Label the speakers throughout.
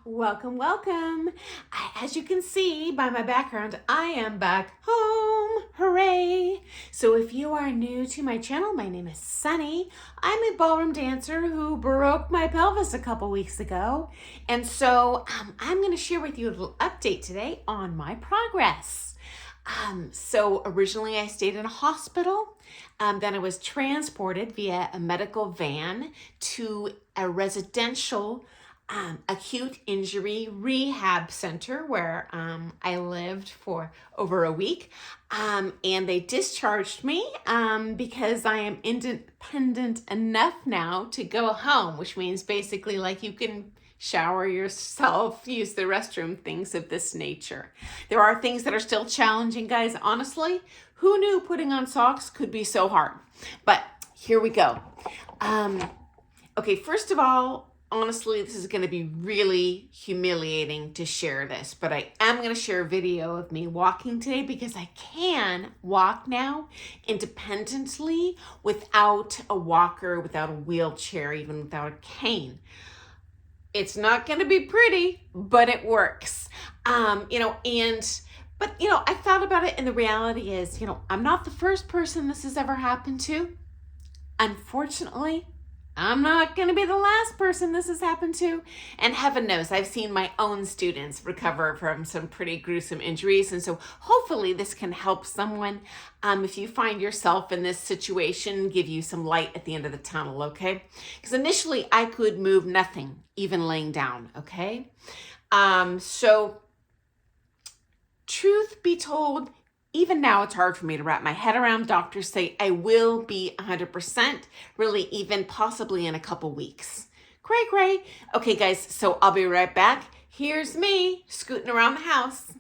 Speaker 1: Welcome, welcome. As you can see by my background, I am back home. Hooray! So if you are new to my channel, my name is Sunny. I'm a ballroom dancer who broke my pelvis a couple weeks ago. And so I'm going to share with you a little update today on my progress. So originally I stayed in a hospital. Then I was transported via a medical van to a residential acute injury rehab center where I lived for over a week. And they discharged me because I am independent enough now to go home, which means basically like you can shower yourself, use the restroom, things of this nature. There are things that are still challenging, guys. Honestly, who knew putting on socks could be so hard? But here we go. Okay, first of all, honestly, this is going to be really humiliating to share this, but I am going to share a video of me walking today because I can walk now independently without a walker, without a wheelchair, even without a cane. It's not going to be pretty, but it works. But I thought about it, and the reality is, I'm not the first person this has ever happened to. Unfortunately, I'm not going to be the last person this has happened to. And heaven knows, I've seen my own students recover from some pretty gruesome injuries. And so hopefully this can help someone if you find yourself in this situation, give you some light at the end of the tunnel, okay? Because initially I could move nothing, even laying down, okay? So truth be told, even now, it's hard for me to wrap my head around. Doctors say I will be 100%, really even possibly in a couple weeks. Cray. Okay, guys, so I'll be right back. Here's me scooting around the house.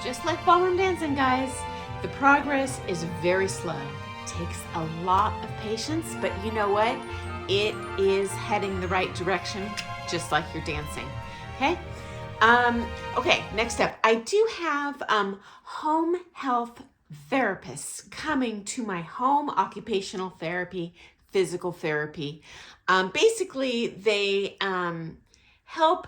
Speaker 1: Just like ballroom dancing, guys, the progress is very slow. It takes a lot of patience, but you know what? It is heading the right direction, just like you're dancing, okay? Okay, next up, I do have home health therapists coming to my home, occupational therapy, physical therapy. Basically, they help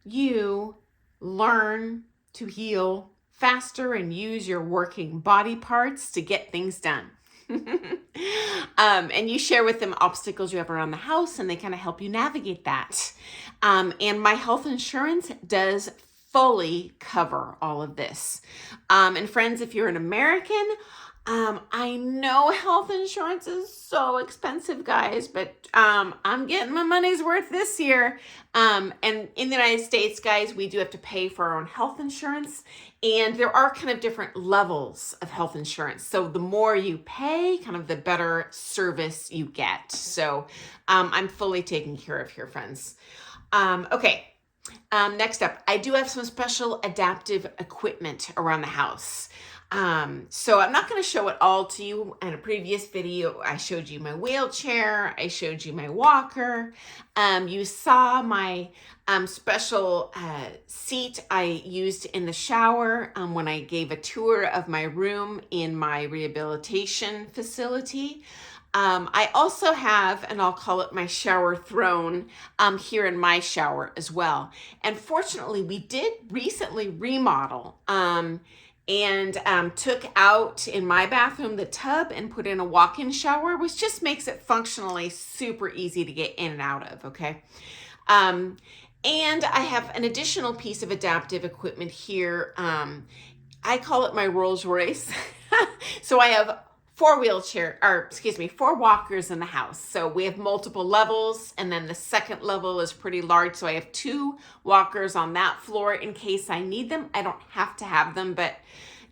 Speaker 1: you learn to heal faster and use your working body parts to get things done. And you share with them obstacles you have around the house, and they kind of help you navigate that. And my health insurance does fully cover all of this. And friends, if you're an American, I know health insurance is so expensive, guys, but I'm getting my money's worth this year. And in the United States, guys, we do have to pay for our own health insurance, and there are kind of different levels of health insurance. So the more you pay, kind of the better service you get. So I'm fully taken care of here, friends. Okay. Next up, I do have some special adaptive equipment around the house. So I'm not going to show it all to you. In a previous video, I showed you my wheelchair. I showed you my walker. You saw my special seat I used in the shower when I gave a tour of my room in my rehabilitation facility. I also have, and I'll call it my shower throne, here in my shower as well. And fortunately, we did recently remodel, and took out in my bathroom the tub and put in a walk-in shower, which just makes it functionally super easy to get in and out of, okay? And I have an additional piece of adaptive equipment here. I call it my Rolls Royce. So I have four walkers in the house. So we have multiple levels, and then the second level is pretty large. So I have 2 walkers on that floor in case I need them. I don't have to have them, but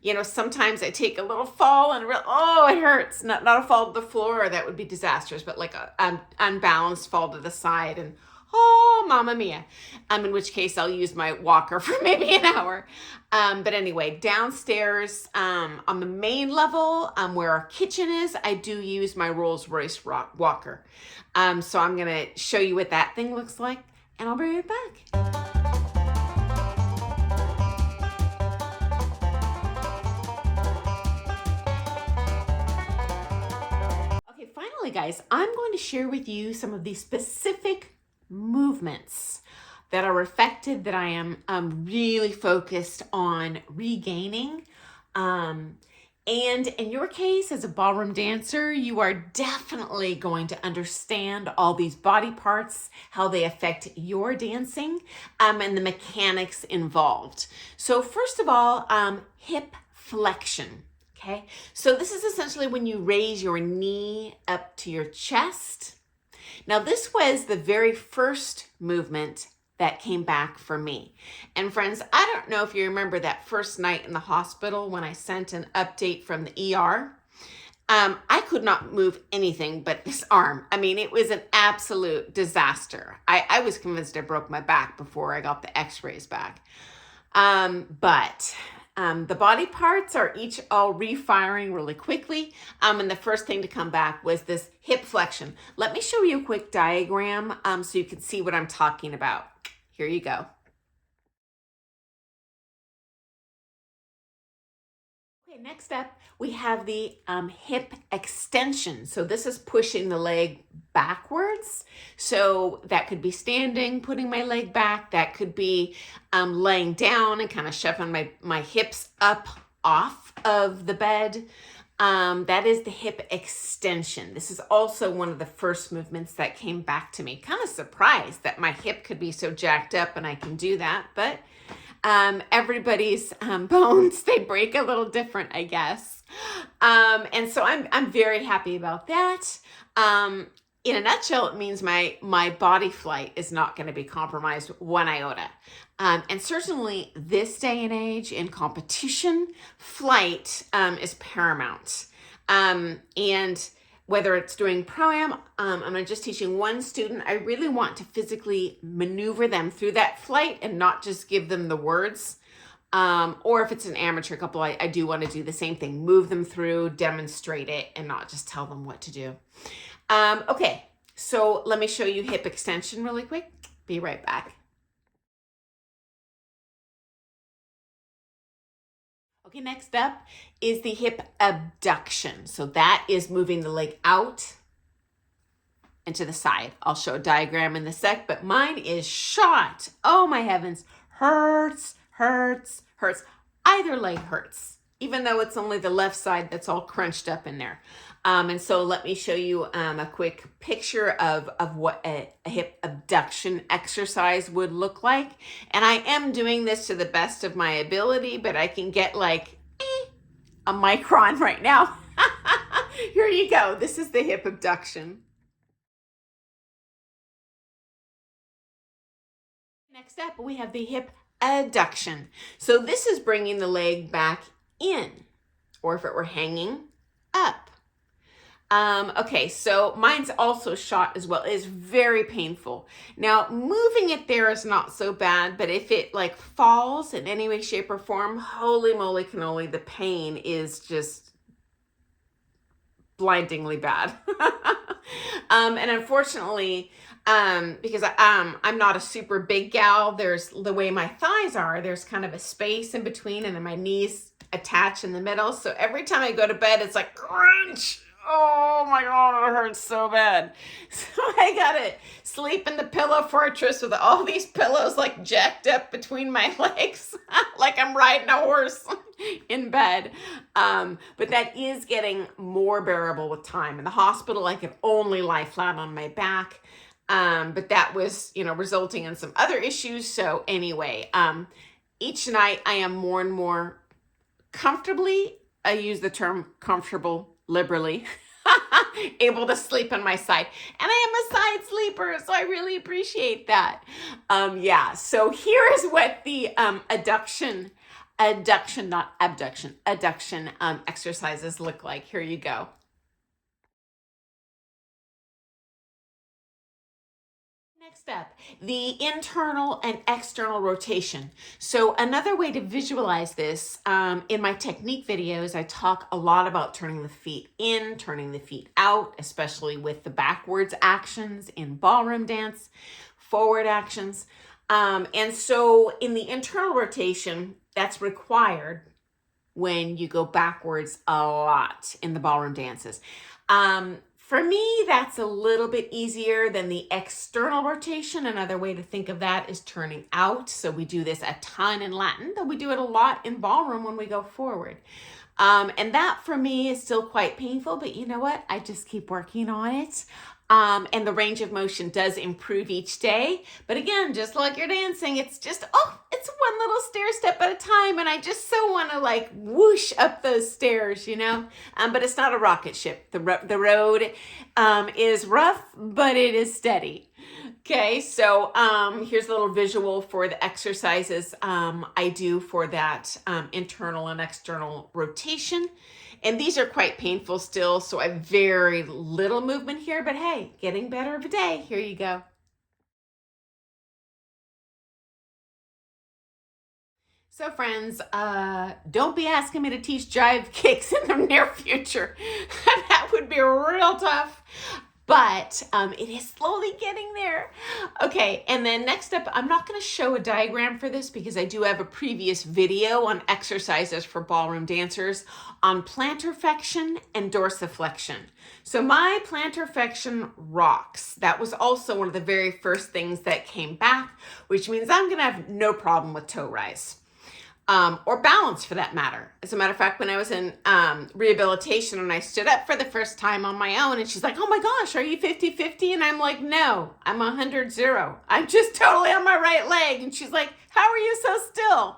Speaker 1: You know, sometimes I take a little fall and oh, it hurts. Not a fall to the floor, that would be disastrous, but like a unbalanced fall to the side, and oh, mamma mia. In which case I'll use my walker for maybe an hour. But anyway, downstairs on the main level where our kitchen is, I do use my Rolls-Royce walker. So I'm going to show you what that thing looks like, and I'll be right back. Okay, finally, guys, I'm going to share with you some of the specific movements that are affected that I am really focused on regaining. And in your case, as a ballroom dancer, you are definitely going to understand all these body parts, how they affect your dancing, and the mechanics involved. So first of all, hip flexion. Okay, so this is essentially when you raise your knee up to your chest. Now, this was the very first movement that came back for me. And friends, I don't know if you remember that first night in the hospital when I sent an update from the ER. I could not move anything but this arm. I mean, it was an absolute disaster. I was convinced I broke my back before I got the x-rays back. But the body parts are each all refiring really quickly. And the first thing to come back was this hip flexion. Let me show you a quick diagram so you can see what I'm talking about. Here you go. Okay, next up, we have the hip extension. So this is pushing the leg backwards. So that could be standing, putting my leg back. That could be laying down and kind of shoving my hips up off of the bed. That is the hip extension. This is also one of the first movements that came back to me. Kind of surprised that my hip could be so jacked up and I can do that, but everybody's bones, they break a little different, I guess. And so I'm very happy about that. In a nutshell, it means my body flight is not going to be compromised one iota. And certainly this day and age in competition, flight is paramount. And whether it's doing pro-am, I'm just teaching one student, I really want to physically maneuver them through that flight and not just give them the words. Or if it's an amateur couple, I do want to do the same thing, move them through, demonstrate it, and not just tell them what to do. Okay, so let me show you hip extension really quick. Be right back. Okay, next up is the hip abduction. So that is moving the leg out and to the side. I'll show a diagram in a sec, but mine is shot. Oh my heavens, hurts, hurts, hurts. Either leg hurts, even though it's only the left side that's all crunched up in there. And so let me show you a quick picture of what a hip abduction exercise would look like. And I am doing this to the best of my ability, but I can get like a micron right now. Here you go. This is the hip abduction. Next up, we have the hip adduction. So this is bringing the leg back in, or if it were hanging, up. Okay, so mine's also shot as well. It is very painful. Now, moving it there is not so bad, but if it like falls in any way, shape, or form, holy moly cannoli, the pain is just blindingly bad. And unfortunately, because I'm not a super big gal, there's the way my thighs are, there's kind of a space in between, and then my knees attach in the middle. So every time I go to bed, it's like crunch. Oh my God, it hurts so bad. So I gotta sleep in the pillow fortress with all these pillows like jacked up between my legs, like I'm riding a horse in bed. But that is getting more bearable with time. In the hospital, I could only lie flat on my back. But that was, resulting in some other issues. So anyway, each night I am more and more comfortably, I use the term comfortable liberally, able to sleep on my side. And I am a side sleeper, so I really appreciate that. Yeah, so here is what the adduction adduction, not abduction, adduction exercises look like. Here you go. Next up, the internal and external rotation. So another way to visualize this, in my technique videos, I talk a lot about turning the feet in, turning the feet out, especially with the backwards actions in ballroom dance, forward actions. And so in the internal rotation, that's required when you go backwards a lot in the ballroom dances. For me, that's a little bit easier than the external rotation. Another way to think of that is turning out. So we do this a ton in Latin, though we do it a lot in ballroom when we go forward. And that for me is still quite painful, but you know what? I just keep working on it. And the range of motion does improve each day. But again, just like you're dancing, it's just, it's one little stair step at a time. And I just so want to like whoosh up those stairs, you know, but it's not a rocket ship. The road is rough, but it is steady. Okay, so here's a little visual for the exercises I do for that internal and external rotation. And these are quite painful still, so I have very little movement here, but hey, getting better every day. Here you go. So friends, don't be asking me to teach jive kicks in the near future. That would be real tough. But it is slowly getting there. Okay, and then next up, I'm not going to show a diagram for this because I do have a previous video on exercises for ballroom dancers on plantar flexion and dorsiflexion. So my plantar flexion rocks. That was also one of the very first things that came back, which means I'm going to have no problem with toe rise. Or balance for that matter. As a matter of fact, when I was in rehabilitation and I stood up for the first time on my own and she's like, oh my gosh, are you 50-50? And I'm like, no, I'm 100-0. I'm just totally on my right leg. And she's like, how are you so still?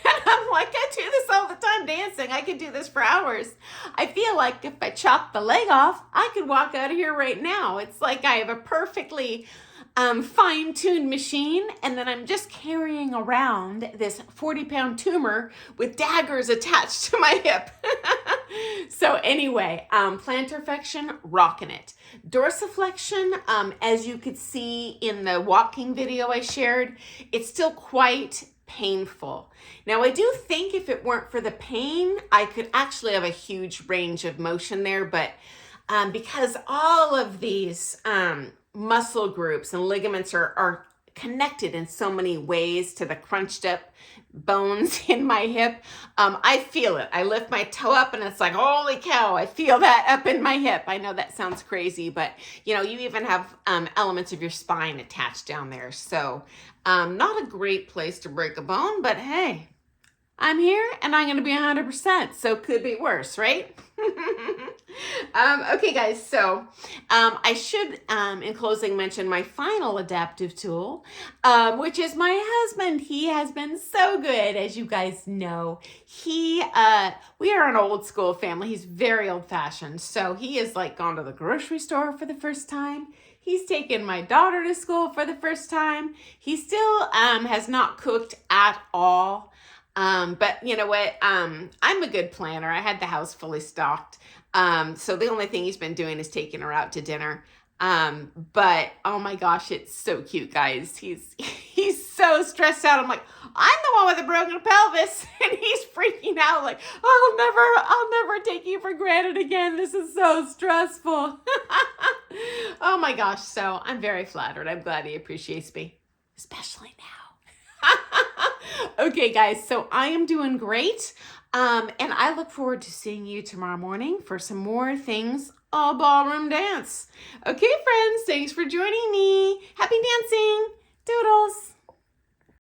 Speaker 1: And I'm like, I do this all the time dancing. I could do this for hours. I feel like if I chop the leg off, I could walk out of here right now. It's like I have a perfectly fine-tuned machine, and then I'm just carrying around this 40-pound tumor with daggers attached to my hip. So anyway, plantar flexion, rocking it. Dorsiflexion, as you could see in the walking video I shared, it's still quite painful. Now, I do think if it weren't for the pain, I could actually have a huge range of motion there, but because all of these muscle groups and ligaments are connected in so many ways to the crunched up bones in my hip, I feel it. I lift my toe up and it's like, holy cow, I feel that up in my hip. I know that sounds crazy, but you know, you even have elements of your spine attached down there. So not a great place to break a bone, but hey, I'm here and I'm going to be 100%. So could be worse, right? Okay, guys. So I should, in closing, mention my final adaptive tool, which is my husband. He has been so good, as you guys know. We are an old school family. He's very old fashioned. So he has like gone to the grocery store for the first time. He's taken my daughter to school for the first time. He still has not cooked at all. But you know what? I'm a good planner. I had the house fully stocked. So the only thing he's been doing is taking her out to dinner. But oh my gosh, it's so cute, guys. He's so stressed out. I'm like, I'm the one with a broken pelvis, and he's freaking out like, I'll never take you for granted again. This is so stressful. Oh my gosh. So I'm very flattered. I'm glad he appreciates me, especially now. Okay, guys, so I am doing great. And I look forward to seeing you tomorrow morning for some more things all ballroom dance. Okay, friends, thanks for joining me. Happy dancing. Doodles.